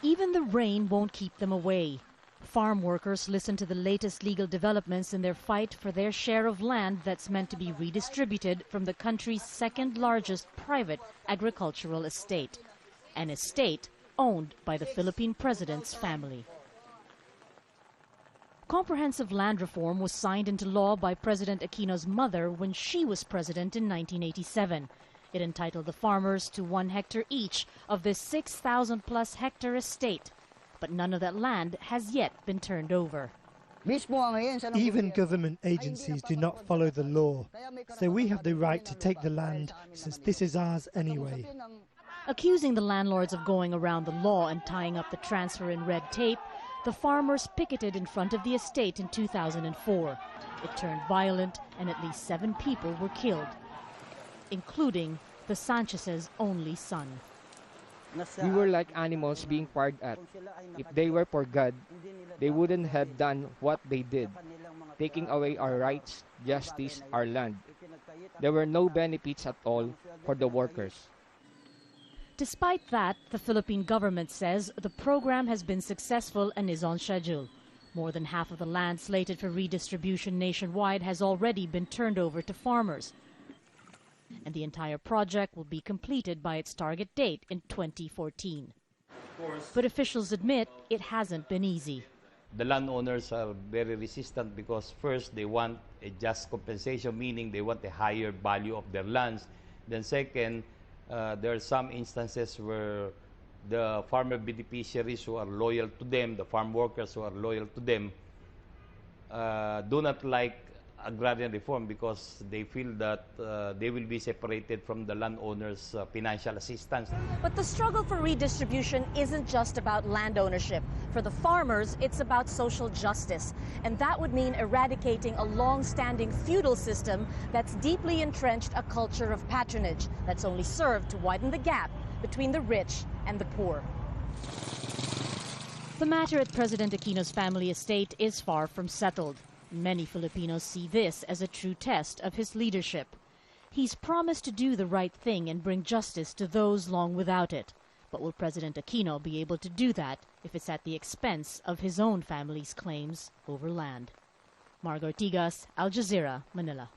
Even the rain won't keep them away. Farm workers listen to the latest legal developments in their fight for their share of land that's meant to be redistributed from the country's second largest private agricultural estate, an estate owned by the Philippine president's family. Comprehensive land reform was signed into law by President Aquino's mother when she was president in 1987. It entitled the farmers to 1 hectare each of this 6,000-plus hectare estate. But none of that land has yet been turned over. Even government agencies do not follow the law, so we have the right to take the land since this is ours anyway. Accusing the landlords of going around the law and tying up the transfer in red tape, the farmers picketed in front of the estate in 2004. It turned violent and at least 7 people were killed, including the Sanchez's only son. We were like animals being fired at. If they were for God, they wouldn't have done what they did, taking away our rights, justice, our land. There were no benefits at all for the workers. Despite that, the Philippine government says the program has been successful and is on schedule. More than half of the land slated for redistribution nationwide has already been turned over to farmers. And the entire project will be completed by its target date in 2014. But officials admit it hasn't been easy. The landowners are very resistant because first they want a just compensation, meaning they want a higher value of their lands. Then second, there are some instances where the farmer beneficiaries who are loyal to them, the farm workers who are loyal to them, do not like agrarian reform because they feel that they will be separated from the landowners' financial assistance. But the struggle for redistribution isn't just about land ownership. For the farmers, it's about social justice. And that would mean eradicating a long-standing feudal system that's deeply entrenched a culture of patronage that's only served to widen the gap between the rich and the poor. The matter at President Aquino's family estate is far from settled. Many Filipinos see this as a true test of his leadership. He's promised to do the right thing and bring justice to those long without it. But will President Aquino be able to do that if it's at the expense of his own family's claims over land? Margo Ortigas, Al Jazeera, Manila.